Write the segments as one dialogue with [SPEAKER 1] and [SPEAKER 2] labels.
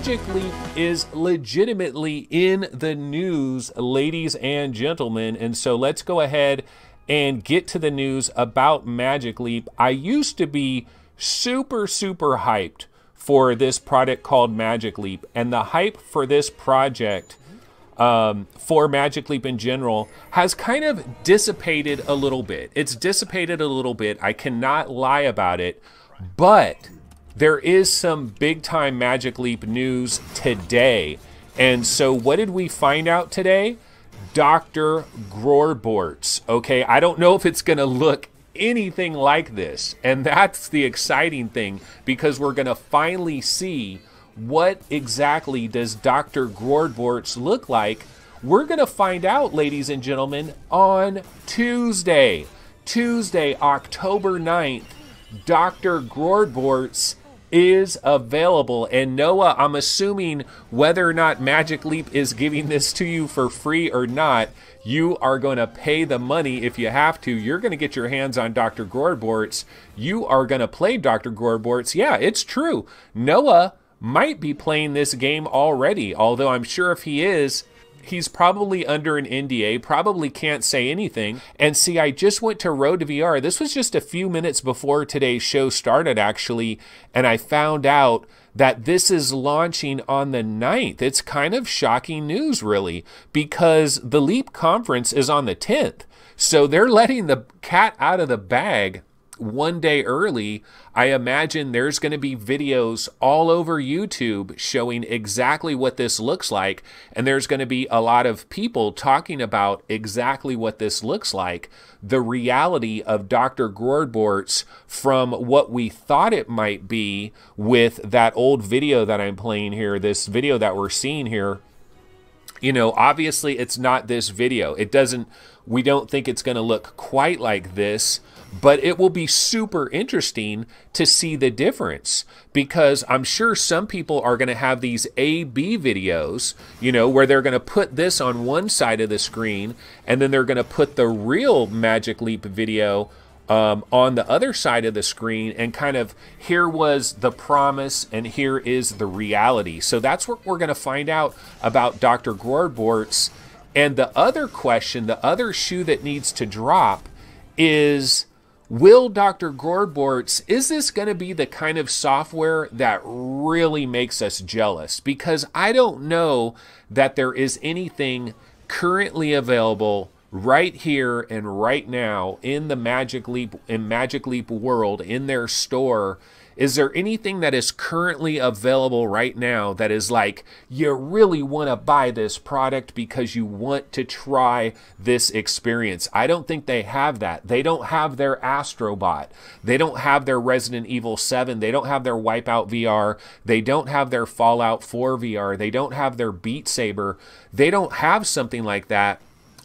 [SPEAKER 1] Magic Leap is legitimately in the news, ladies and gentlemen. And so let's go ahead and get to the news about Magic Leap. I used to be super hyped for this product called Magic Leap, and the hype for this project for Magic Leap in general has kind of dissipated a little bit. It's dissipated a little bit. I cannot lie about it, but there is some big time Magic Leap news today. And so what did we find out today? Dr. Grordbort's. Okay, I don't know if it's going to look anything like this, and that's the exciting thing, because we're going to finally see what exactly does Dr. Grordbort's look like. We're going to find out, ladies and gentlemen, on Tuesday, October 9th. Dr. Grordbort's is available. And Noah, I'm assuming whether or not Magic Leap is giving this to you for free or not, you are going to pay the money if you have to. You're going to get your hands on Dr. Grordbort's. You are going to play Dr. Grordbort's. Yeah, it's true. Noah might be playing this game already, although I'm sure if he is, he's probably under an NDA, probably can't say anything. And see, I just went to Road to VR. This was just a few minutes before today's show started, actually, and I found out that this is launching on the 9th. It's kind of shocking news, really, because the Leap conference is on the 10th. So they're letting the cat out of the bag one day early. I imagine there's going to be videos all over YouTube showing exactly what this looks like, and there's going to be a lot of people talking about exactly what this looks like, the reality of Dr. Grordbort's from what we thought it might be with that old video that I'm playing here, this video that we're seeing here. You know, obviously it's not this video. We don't think it's going to look quite like this, but it will be super interesting to see the difference, because I'm sure some people are going to have these A/B videos, you know, where they're going to put this on one side of the screen and then they're going to put the real Magic Leap video on the other side of the screen, and kind of, here was the promise and here is the reality. So that's what we're going to find out about Dr. Grordbort's. And the other question, the other shoe that needs to drop is, will Dr. Grordbort's, is this going to be the kind of software that really makes us jealous? Because I don't know that there is anything currently available right here and right now in the Magic Leap world, in their store. Is there anything that is currently available right now that is like, you really want to buy this product because you want to try this experience? I don't think they have that. They don't have their Astro Bot. They don't have their Resident Evil 7. They don't have their Wipeout VR. They don't have their Fallout 4 VR. They don't have their Beat Saber. They don't have something like that.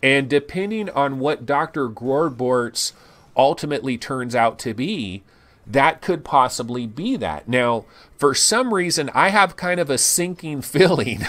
[SPEAKER 1] And depending on what Dr. Grordbort's ultimately turns out to be, that could possibly be that. Now, for some reason, I have kind of a sinking feeling.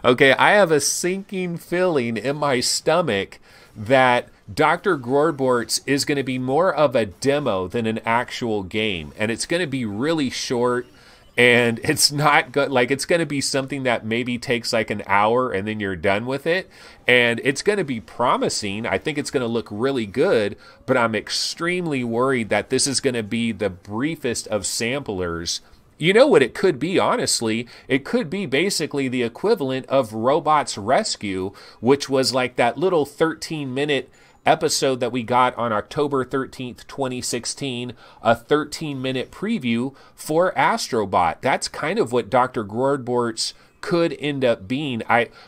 [SPEAKER 1] Okay, I have a sinking feeling in my stomach that Dr. Grordbort's is going to be more of a demo than an actual game. And it's going to be really short. And it's not good, like, it's going to be something that maybe takes like an hour and then you're done with it. And it's going to be promising. I think it's going to look really good, but I'm extremely worried that this is going to be the briefest of samplers. You know what it could be, honestly? It could be basically the equivalent of Robots Rescue, which was like that little 13-minute episode that we got on October 13th, 2016, a 13-minute preview for Astro Bot. That's kind of what Dr. Grordbort's could end up being.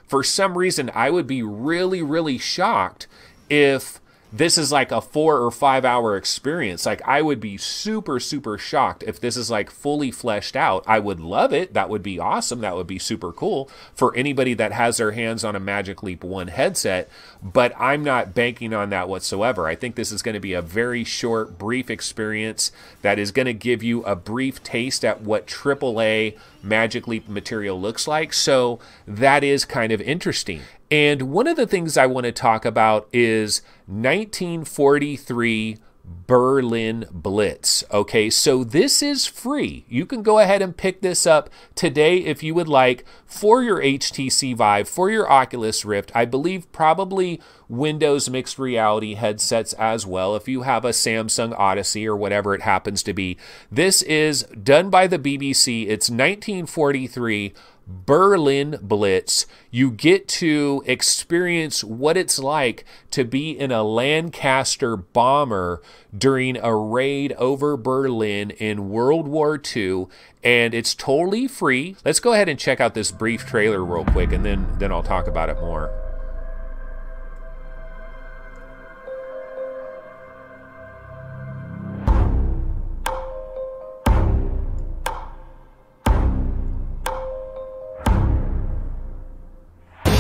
[SPEAKER 1] For some reason, I would be really shocked if this is like a 4 or 5 hour experience. Like, I would be super shocked if this is like fully fleshed out. I would love it. That would be awesome. That would be super cool for anybody that has their hands on a Magic Leap 1 headset, but I'm not banking on that whatsoever. I think this is going to be a very short, brief experience that is going to give you a brief taste at what AAA Magic Leap material looks like. So that is kind of interesting. And one of the things I want to talk about is 1943 Berlin Blitz. Okay, so this is free. You can go ahead and pick this up today if you would like for your HTC Vive, for your Oculus Rift. I believe probably Windows mixed reality headsets as well if you have a Samsung Odyssey or whatever it happens to be. This is done by the BBC. It's 1943. Berlin Blitz. You get to experience what it's like to be in a Lancaster bomber during a raid over Berlin in World War II, and it's totally free. Let's go ahead and check out this brief trailer real quick, and then I'll talk about it more.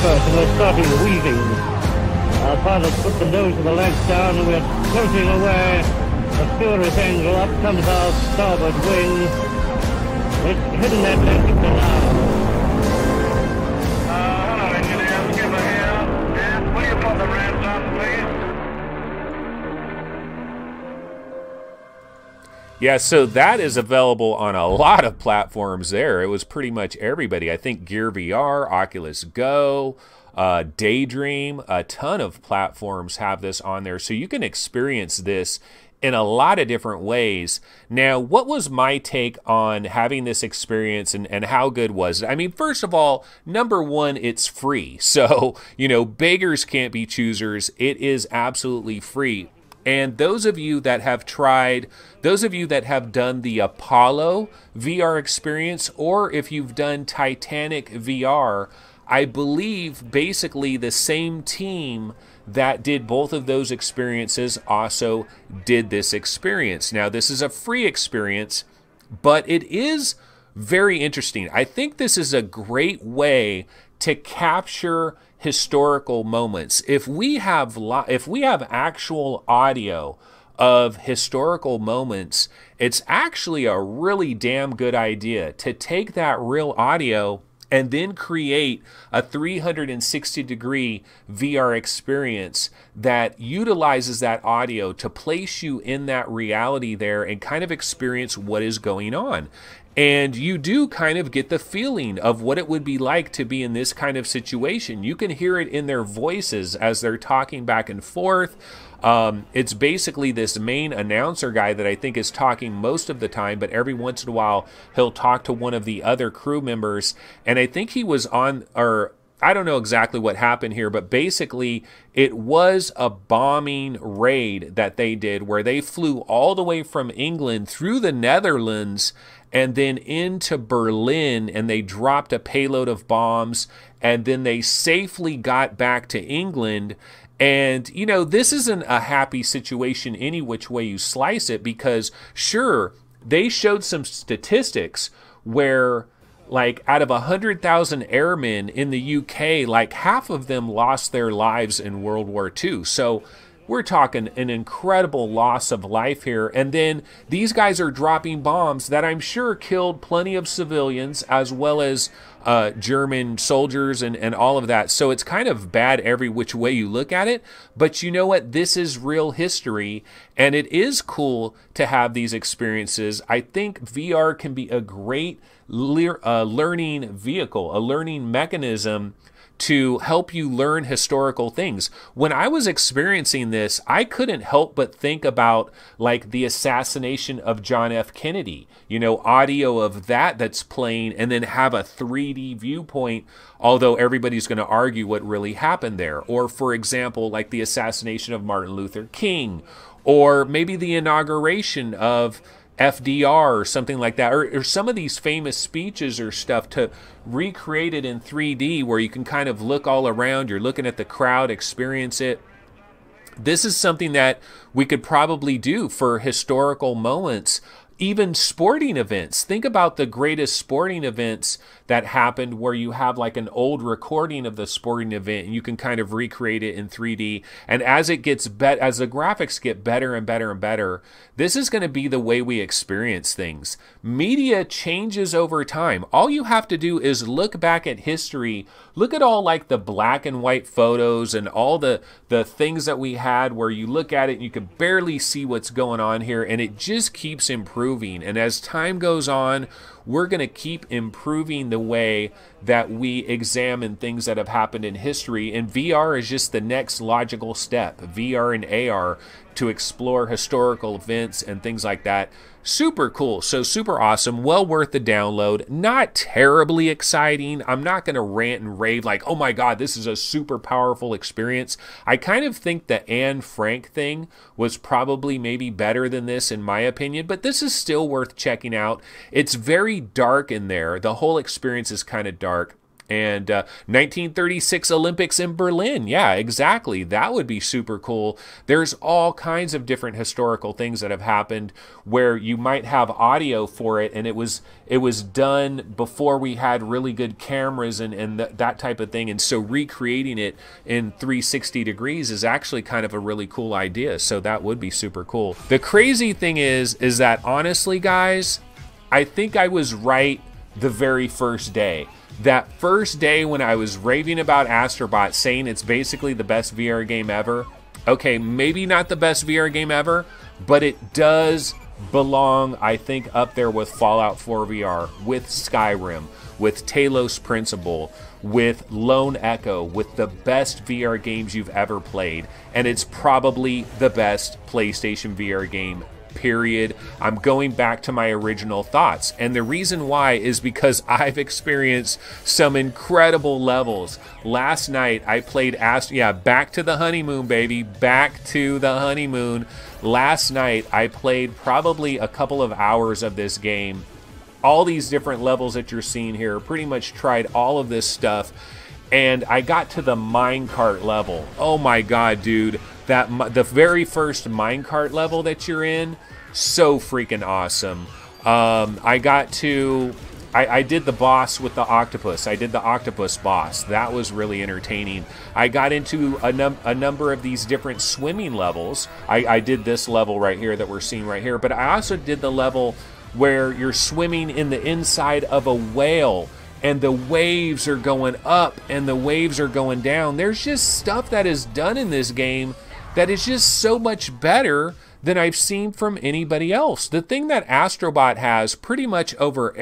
[SPEAKER 2] And we're starting weaving. Our pilots put the nose of the lamp down and we're floating away. A furious angle, up comes our starboard wing. It's hidden that blanket for now. Hello, engineer. Skipper here. Yes, will you put the rams on, please?
[SPEAKER 1] Yeah, so that is available on a lot of platforms there. It was pretty much everybody. I think Gear VR, Oculus Go, Daydream, a ton of platforms have this on there. So you can experience this in a lot of different ways. Now, what was my take on having this experience and how good was it? I mean, first of all, number one, it's free. So, you know, beggars can't be choosers. It is absolutely free. And those of you that have tried, those of you that have done the Apollo VR experience, or if you've done Titanic VR, I believe basically the same team that did both of those experiences also did this experience. Now, this is a free experience, but it is very interesting. I think this is a great way to capture historical moments. If we have actual audio of historical moments, it's actually a really damn good idea to take that real audio and then create a 360-degree VR experience that utilizes that audio to place you in that reality there and kind of experience what is going on. And you do kind of get the feeling of what it would be like to be in this kind of situation. You can hear it in their voices as they're talking back and forth. It's basically this main announcer guy that I think is talking most of the time, but every once in a while he'll talk to one of the other crew members. And I think he was on, or I don't know exactly what happened here, but basically it was a bombing raid that they did where they flew all the way from England through the Netherlands and then into Berlin, and they dropped a payload of bombs, and then they safely got back to England. And, you know, this isn't a happy situation any which way you slice it, because sure, they showed some statistics where, like, out of 100,000 airmen in the UK, like half of them lost their lives in World War II. So we're talking an incredible loss of life here. And then these guys are dropping bombs that I'm sure killed plenty of civilians as well as German soldiers and all of that. So it's kind of bad every which way you look at it. But you know what? This is real history, and it is cool to have these experiences. I think VR can be a great learning vehicle, a learning mechanism to help you learn historical things. When I was experiencing this, I couldn't help but think about like the assassination of John F. Kennedy, you know, audio of that's playing, and then have a 3D viewpoint, although everybody's going to argue what really happened there. Or for example, like the assassination of Martin Luther King, or maybe the inauguration of FDR or something like that, or some of these famous speeches or stuff, to recreate it in 3D where you can kind of look all around, you're looking at the crowd, experience it. This is something that we could probably do for historical moments even sporting events. Think about the greatest sporting events that happened where you have like an old recording of the sporting event and you can kind of recreate it in 3D. And as it gets as the graphics get better and better and better, this is going to be the way we experience things. Media changes over time. All you have to do is look back at history. Look at all like the black and white photos and all the things that we had where you look at it and you can barely see what's going on here, and it just keeps improving. And as time goes on, we're going to keep improving the way that we examine things that have happened in history, and VR is just the next logical step. VR and AR to explore historical events and things like that. Super cool. So super awesome. Well worth the download. Not terribly exciting. I'm not going to rant and rave like, oh my God, this is a super powerful experience. I kind of think the Anne Frank thing was probably maybe better than this in my opinion, but this is still worth checking out. It's very dark in there. The whole experience is kind of dark. And 1936 Olympics in Berlin. Yeah, exactly. That would be super cool. There's all kinds of different historical things that have happened where you might have audio for it, and it was done before we had really good cameras and that type of thing. And so recreating it in 360 degrees is actually kind of a really cool idea. So that would be super cool. The crazy thing is that honestly, guys, I think I was right the very first day. That first day when I was raving about Astro Bot, saying it's basically the best VR game ever. Okay, maybe not the best VR game ever, but it does belong, I think, up there with Fallout 4 VR, with Skyrim, with Talos Principle, with Lone Echo, with the best VR games you've ever played. And it's probably the best PlayStation VR game, period. I'm going back to my original thoughts, and the reason why is because I've experienced some incredible levels. Last night I played back to the honeymoon, baby, back to the honeymoon. Last night I played probably a couple of hours of this game. All these different levels that you're seeing here, pretty much tried all of this stuff, and I got to the minecart level. Oh my God, dude. The very first minecart level that you're in, so freaking awesome. I did the boss with the octopus. I did the octopus boss. That was really entertaining. I got into a number of these different swimming levels. I did this level right here that we're seeing right here, but I also did the level where you're swimming in the inside of a whale, and the waves are going up and the waves are going down. There's just stuff that is done in this game that is just so much better than I've seen from anybody else. The thing that Astro Bot has pretty much over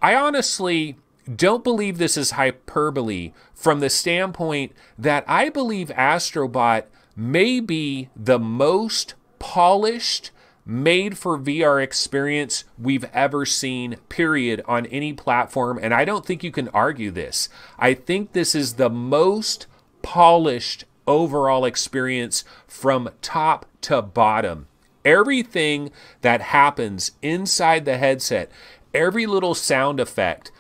[SPEAKER 1] I honestly don't believe this is hyperbole from the standpoint that I believe Astro Bot may be the most polished, made for VR experience we've ever seen, period, on any platform. And I don't think you can argue this. I think this is the most polished overall experience from top to bottom. Everything that happens inside the headset, every little sound effect,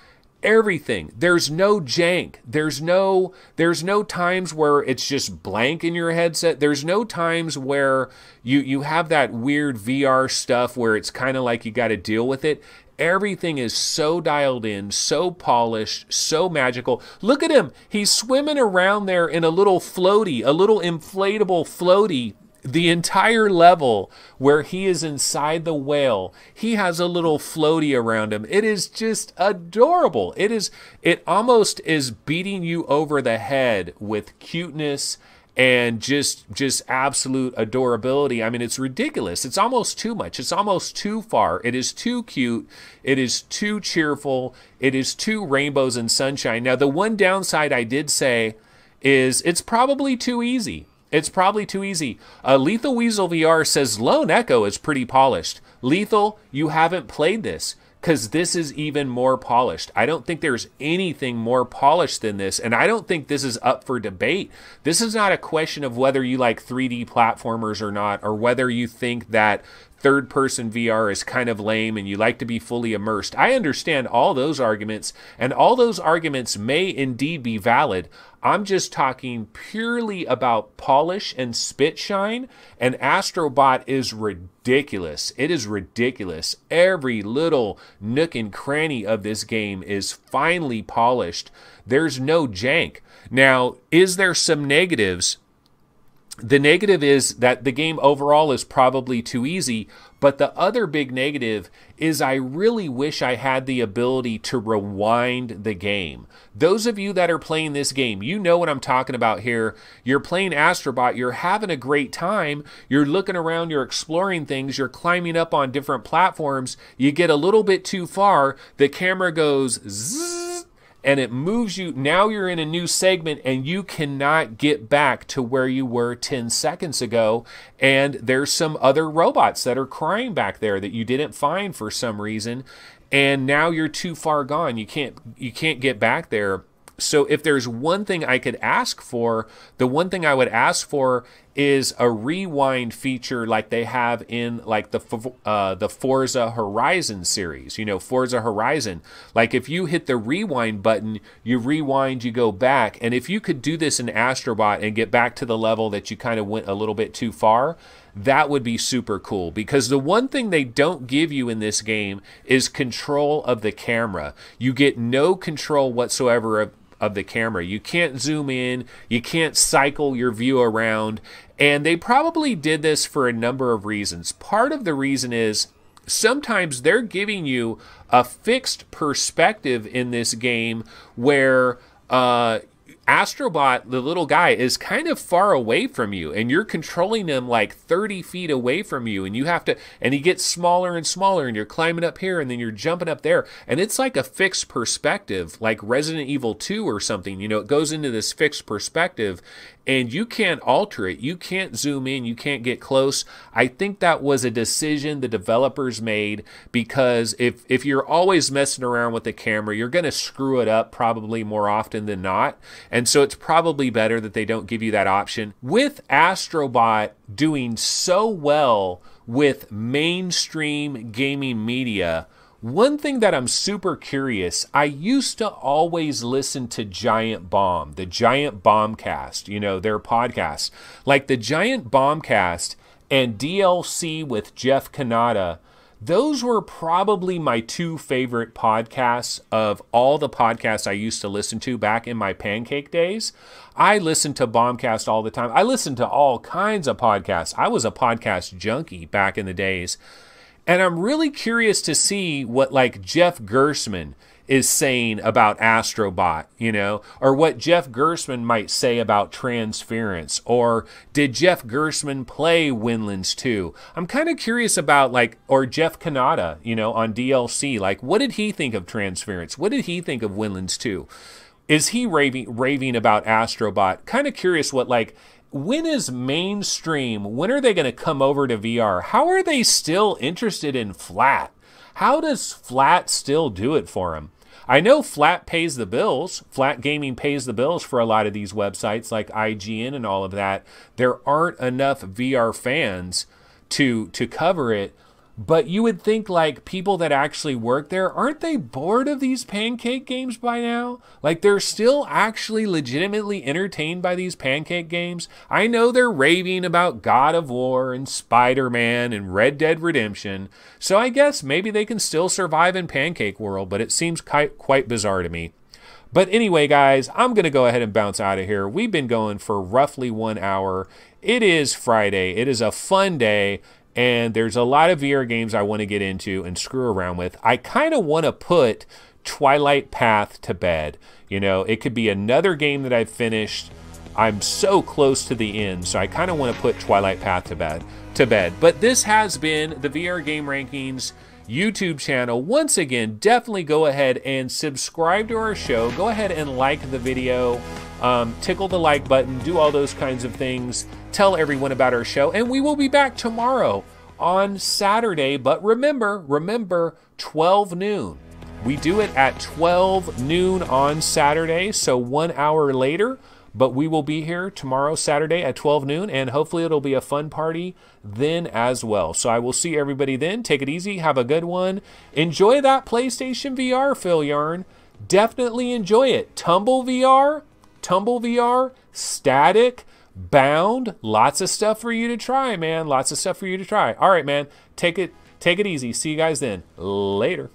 [SPEAKER 1] everything. There's no jank. There's no times where it's just blank in your headset. There's no times where you have that weird VR stuff where it's kind of like you got to deal with it. Everything is so dialed in, so polished, so magical. Look at him. He's swimming around there in a little floaty, a little inflatable floaty. The entire level where he is inside the whale, he has a little floaty around him. It is just adorable. It almost is beating you over the head with cuteness and just absolute adorability. I mean, it's ridiculous. It's almost too much. It's almost too far. It is too cute. It is too cheerful. It is too rainbows and sunshine. Now, the one downside I did say is it's probably too easy. It's probably too easy. Lethal Weasel VR says Lone Echo is pretty polished. Lethal, you haven't played this because this is even more polished. I don't think there's anything more polished than this, and I don't think this is up for debate. This is not a question of whether you like 3D platformers or not, or whether you think that third-person VR is kind of lame and you like to be fully immersed. I understand all those arguments, and all those arguments may indeed be valid. I'm just talking purely about polish and spit shine, and Astro Bot is ridiculous. It is ridiculous. Every little nook and cranny of this game is finely polished. There's no jank. Now, is there some negatives? The negative is that the game overall is probably too easy, but the other big negative is I really wish I had the ability to rewind the game. Those of you that are playing this game, you know what I'm talking about here. You're playing Astro Bot, you're having a great time, you're looking around, you're exploring things, you're climbing up on different platforms, you get a little bit too far, the camera goes zzz, and it moves you. Now you're in a new segment and you cannot get back to where you were 10 seconds ago. And there's some other robots that are crying back there that you didn't find for some reason. And now you're too far gone. You can't get back there. So if there's one thing I could ask for, the one thing I would ask for is a rewind feature like they have in like the Forza Horizon series. You know, Forza Horizon. Like if you hit the rewind button, you rewind, you go back. And if you could do this in Astro Bot and get back to the level that you kind of went a little bit too far, that would be super cool. Because the one thing they don't give you in this game is control of the camera. You get no control whatsoever of the camera. You can't zoom in, you can't cycle your view around, and they probably did this for a number of reasons. Part of the reason is sometimes they're giving you a fixed perspective in this game where Astro Bot, the little guy, is kind of far away from you, and you're controlling him like 30 feet away from you, and you have to, and he gets smaller and smaller, and you're climbing up here, and then you're jumping up there, and it's like a fixed perspective, like Resident Evil 2 or something. You know, it goes into this fixed perspective, and you can't alter it. You can't zoom in. You can't get close. I think that was a decision the developers made, because if you're always messing around with the camera, you're going to screw it up probably more often than not. And so it's probably better that they don't give you that option. With Astro Bot doing so well with mainstream gaming media, one thing that I'm super curious, I used to always listen to Giant Bomb, the Giant Bombcast, you know, their podcast. Like the Giant Bombcast and DLC with Jeff Gertsmann, those were probably my two favorite podcasts of all the podcasts I used to listen to back in my pancake days. I listened to Bombcast all the time. I listened to all kinds of podcasts. I was a podcast junkie back in the days. And I'm really curious to see what like Jeff Gertsmann is saying about Astro Bot, you know, or what Jeff Gertsmann might say about transference, or did Jeff Gertsmann play Windlands 2? I'm kind of curious about like, or Jeff Gertsmann, you know, on DLC, like what did he think of transference? What did he think of Windlands 2? Is he raving about Astro Bot? Kind of curious what like, when is mainstream, when are they going to come over to VR? How are they still interested in flat? How does flat still do it for them? I know flat pays the bills. Flat gaming pays the bills for a lot of these websites like IGN and all of that. There aren't enough VR fans to cover it. But you would think like people that actually work there, aren't they bored of these pancake games by now? Like they're still actually legitimately entertained by these pancake games. I know they're raving about God of War and Spider-Man and Red Dead Redemption. So I guess maybe they can still survive in pancake world, but it seems quite bizarre to me. But anyway, guys, I'm going to go ahead and bounce out of here. We've been going for roughly 1 hour. It is Friday. It is a fun day. And there's a lot of VR games I want to get into and screw around with. I kind of want to put Twilight Path to bed. You know, it could be another game that I've finished. I'm so close to the end, so I kind of want to put Twilight Path to bed. But this has been the VR Game Rankings YouTube channel. Once again, definitely go ahead and subscribe to our show. Go ahead and like the video. Tickle the like button. Do all those kinds of things. Tell everyone about our show, and we will be back tomorrow on Saturday. But remember, 12 noon. We do it at 12 noon on Saturday, so 1 hour later. But we will be here tomorrow, Saturday at 12 noon, and hopefully it'll be a fun party then as well. So I will see everybody then. Take it easy. Have a good one. Enjoy that PlayStation VR, Phil Yarn. Definitely enjoy it. Tumble VR, Static, Bound. Lots of stuff for you to try, man. Lots of stuff for you to try. All right, man. Take it easy. See you guys then. Later.